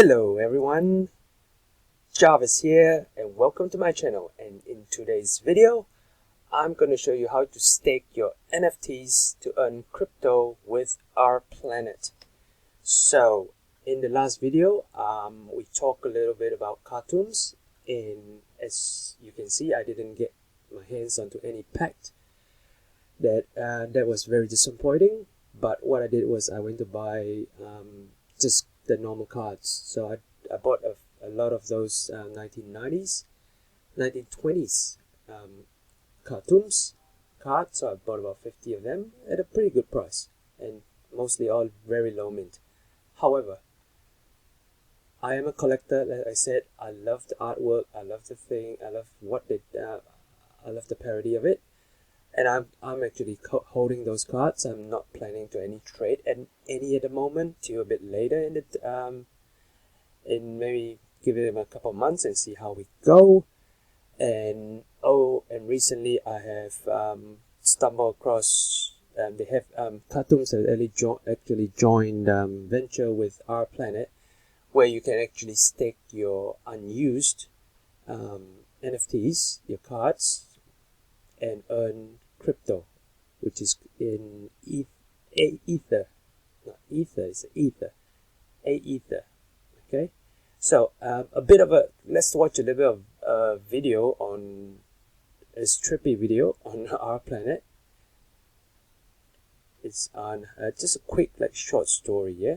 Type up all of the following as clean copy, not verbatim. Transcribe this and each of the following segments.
Hello everyone, Jarvis here and welcome to my channel, and in today's video I'm going to show you how to stake your NFTs to earn crypto with our planet. So in the last video we talked a little bit about cartoons, and as you can see I didn't get my hands onto any pact. That was very disappointing, but what I did was I went to buy just the normal cards. So I bought a lot of those 1990s, 1920s cartoons cards. So I bought about 50 of them at a pretty good price, and mostly all very low mint. However, I am a collector. Like I said, I love the artwork, I love the thing, I love I love the parody of it. And I'm actually holding those cards. I'm not planning to any trade any at the moment, till a bit later in maybe give it a couple of months and see how we go. And recently I have stumbled across they have cartoons that actually joined venture with our planet, where you can actually stake your unused NFTs, your cards, and earn crypto, which is in Aether. Not Ether, it's Aether. Aether. Okay, so let's watch a little bit of video on this trippy video on our planet. It's on just a quick short story, yeah.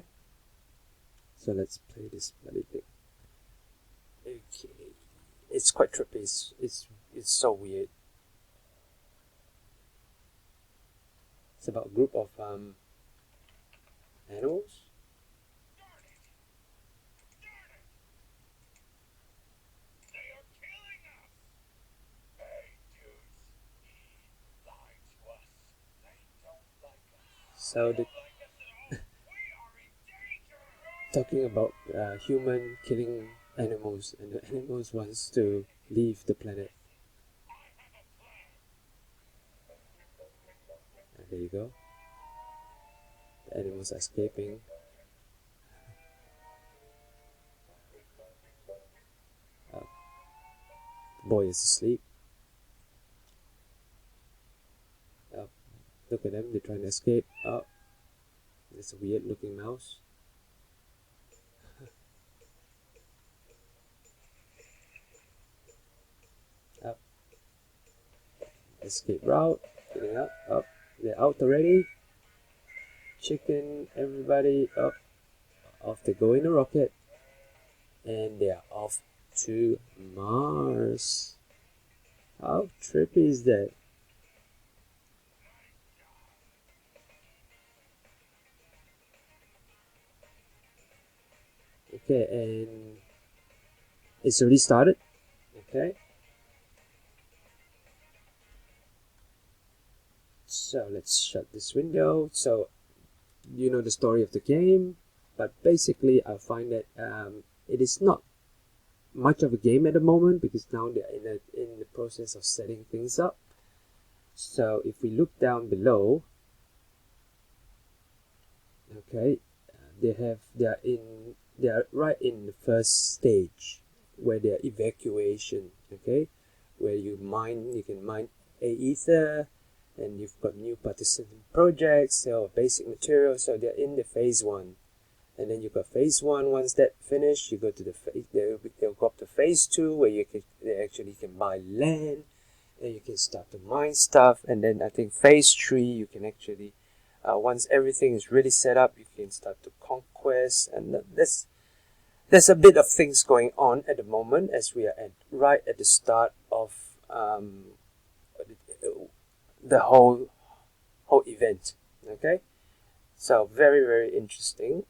So let's play this bloody thing. Okay, it's quite trippy. It's so weird. It's about a group of animals. So talking about human killing animals, and the animals wants to leave the planet. And there you go. The animals are escaping. The boy is asleep. Look at them, they're trying to escape. Oh, there's a weird looking mouse. Up. Escape route. Getting up. Up. They're out already. Chicken, everybody up. Off they go in a rocket. And they are off to Mars. How trippy is that? Okay, and it's already started. Okay. So let's shut this window. So you know the story of the game, but basically I find that it is not much of a game at the moment, because now they're in the process of setting things up. So if we look down below, okay, they are right in the first stage, where their evacuation, okay, where you can mine Aether, and you've got new participant projects, so basic materials. So they're in the phase 1, and then you've got phase 1. Once that finished, you go to they'll go up to phase 2, where they actually can buy land, and you can start to mine stuff. And then I think phase 3, you can actually once everything is really set up, you can start to conquest. And there's a bit of things going on at the moment, as we are right at the start of the whole event. Okay, so very, very interesting.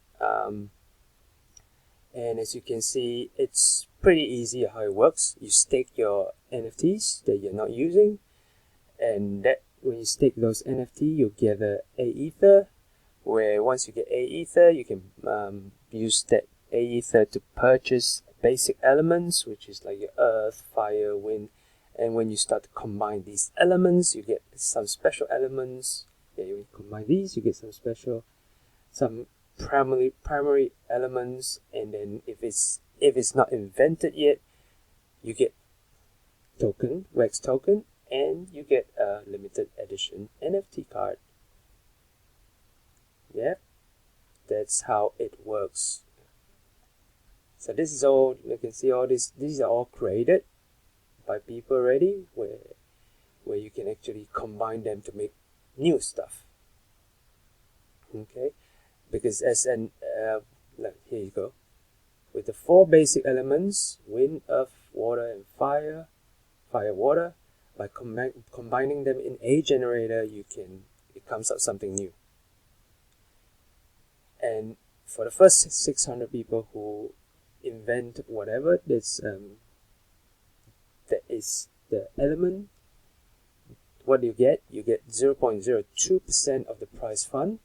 And as you can see, it's pretty easy how it works. You stake your NFTs that you're not using, and that when you stake those NFT, you gather Aether, where once you get Aether, you can use that Aether to purchase basic elements, which is like your earth, fire, wind. And when you start to combine these elements, you get some special elements. Yeah, you combine these, you get some primary elements, and then if it's not invented yet, you get token, wax token, and you get a limited edition NFT card. Yeah, that's how it works. So this is all, you can see all these are all created by people already, where you can actually combine them to make new stuff. Okay, because as an like, here you go, with the 4 basic elements: wind, earth, water, and fire, water. By combining them in a generator, it comes out something new. And for the first 600 people who invent whatever that is the element, what do you get? You get 0.02% of the prize fund,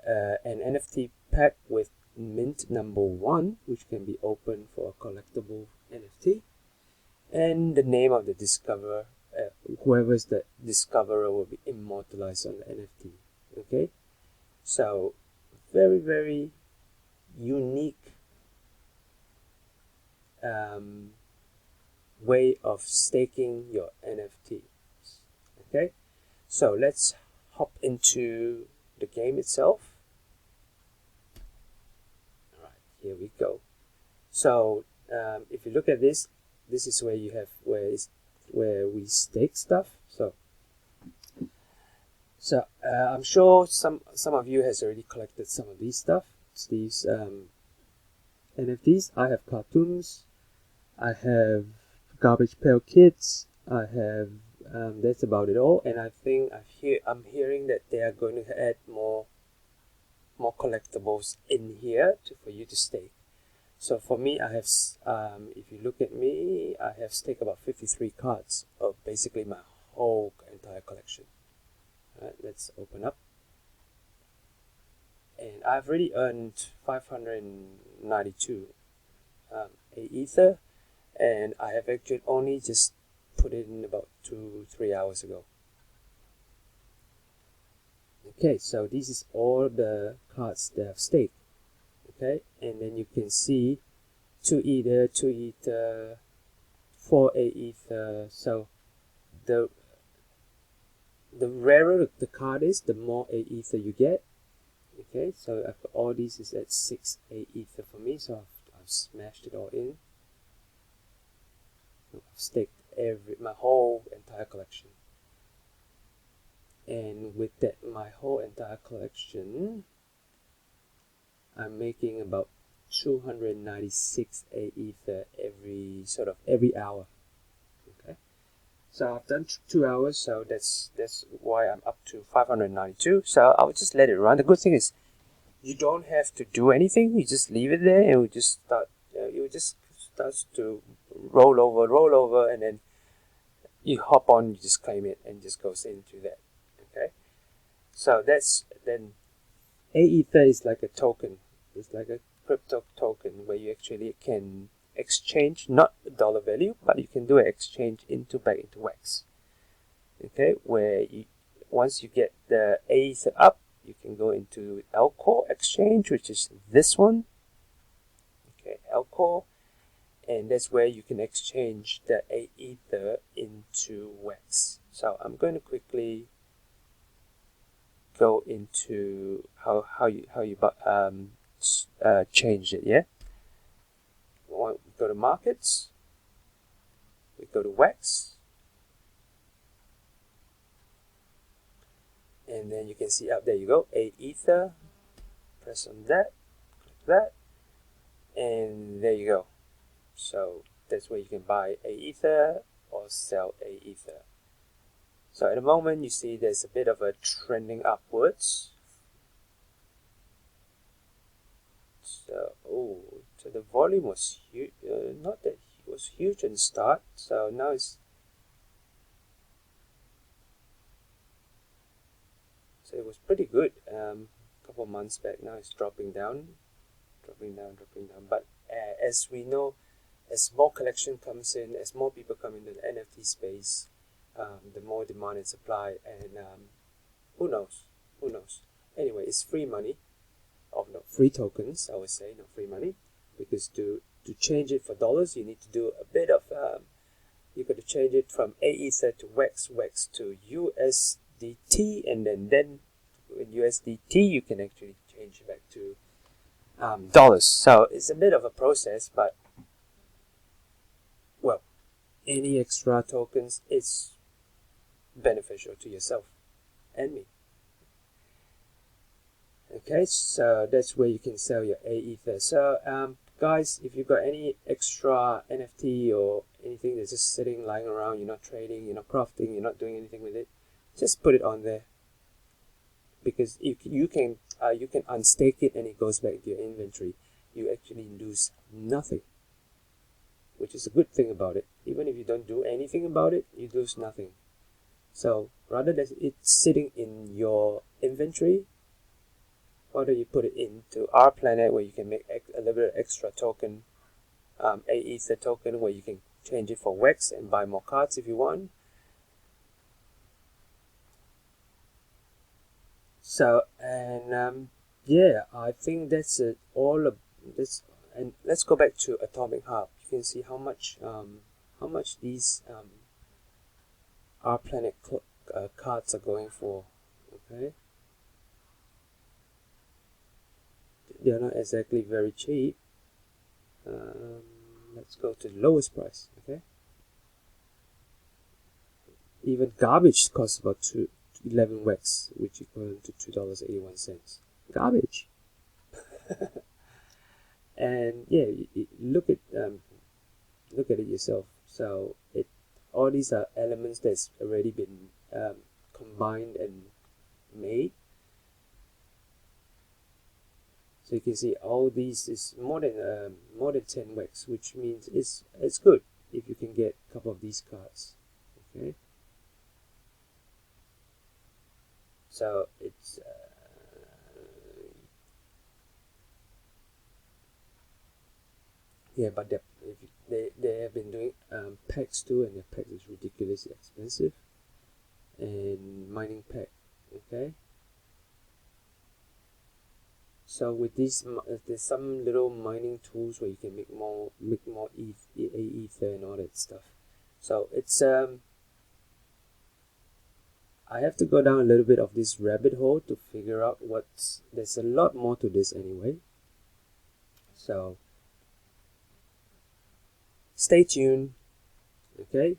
an NFT pack with mint number 1, which can be opened for a collectible NFT, and the name of the discoverer. Whoever is the discoverer will be immortalized on the NFT. Okay, so very, very unique way of staking your NFTs. Okay, so let's hop into the game itself. All right, here we go. So if you look at this is where you have where we stake stuff. So I'm sure some of you has already collected some of these stuff. It's these NFTs. I have cartoons. I have garbage pail kids. I have that's about it all. And I think I'm hearing that they are going to add more collectibles in here for you to stake. So for me, I have if you look at me, I have staked about 53 cards of basically my whole entire collection. Alright, let's open up. And I've already earned 592 Aether, and I have actually only just put it in about 2-3 hours ago. Okay, so this is all the cards that I've staked. Okay, and then you can see 2 Ether, 4 Aether. So the rarer the card is, the more Aether you get. Okay, so I've got all these is at 6 Aether for me, so I've smashed it all in. I've staked my whole entire collection, and with that, my whole entire collection, I'm making about 296 Aether every hour. Okay, so I've done 2 hours, so that's why I'm up to 592. So I'll just let it run. The good thing is you don't have to do anything. You just leave it there, and it just starts to roll over, and then you hop on, you just claim it, and just goes into that. Okay, so then Aether is like a token. It's like a crypto token where you actually can exchange, not the dollar value, but you can do an exchange back into wax. Okay, where once you get the Aether up, you can go into ALCOR exchange, which is this one. Okay, ALCOR, and that's where you can exchange the Aether into wax. So I'm going to quickly go into how you change it. Yeah, we go to markets, we go to wax, and then you can see up there you go, Aether. Press on that, click that, and there you go. So that's where you can buy Aether or sell Aether. So at the moment you see there's a bit of a trending upwards. So the volume was huge, not that it was huge in the start, so now it's it was pretty good a couple of months back. Now it's dropping down, but as we know, as more collection comes in, as more people come into the NFT space, the more demand and supply, and who knows. Anyway, it's free money. of no, free tokens, I would say, not free money, because to change it for dollars, you need to do a bit of you got to change it from Aether to WEX, WEX to USDT, and then with USDT you can actually change it back to dollars. So it's a bit of a process, but well, any extra tokens is beneficial to yourself and me. Okay, so that's where you can sell your Aether. So guys, if you've got any extra NFT or anything that's just sitting, lying around, you're not trading, you're not crafting, you're not doing anything with it, just put it on there, because if you can unstake it and it goes back to your inventory. You actually lose nothing, which is a good thing about it. Even if you don't do anything about it, you lose nothing. So rather than it sitting in your inventory, why don't you put it into our planet, where you can make a little bit of extra token, Aether token, where you can change it for WEX and buy more cards if you want. So, and yeah, I think that's it. All of this, and let's go back to Atomic Hub. You can see how much these our planet cards are going for. Okay, they are not exactly very cheap. Let's go to the lowest price. Okay, even garbage costs about 11 WEX, which equivalent to $2.81. Garbage. And yeah, look at it yourself. So all these are elements that's already been combined and made. So you can see all these is more than 10 WEX, which means it's good if you can get a couple of these cards. Okay. So it's yeah, but they have been doing packs too, and their pack is ridiculously expensive. And mining pack, okay. So with these, there's some little mining tools where you can make more Aether and all that stuff. So it's I have to go down a little bit of this rabbit hole to figure out there's a lot more to this anyway. So stay tuned, okay,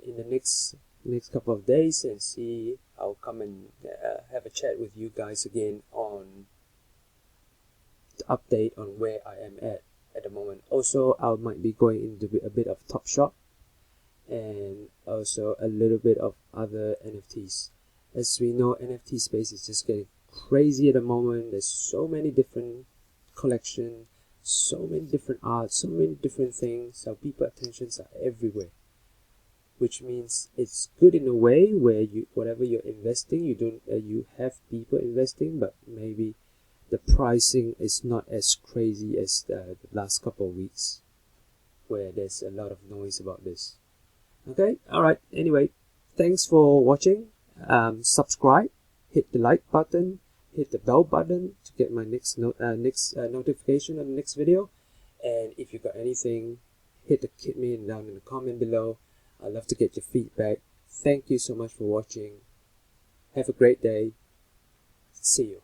in the next couple of days, and see. I'll come and have a chat with you guys again on the update on where I am at the moment. Also, I might be going into a bit of Top Shop, and also a little bit of other NFTs. As we know, NFT space is just getting crazy at the moment. There's so many different collections, so many different arts, so many different things. So people's attentions are everywhere, which means it's good in a way where whatever you're investing, you have people investing, but maybe the pricing is not as crazy as the last couple of weeks, where there's a lot of noise about this. Okay, all right. Anyway, thanks for watching. Subscribe, hit the like button, hit the bell button to get my next notification on the next video. And if you got anything, hit me down in the comment below. I'd love to get your feedback. Thank you so much for watching. Have a great day. See you.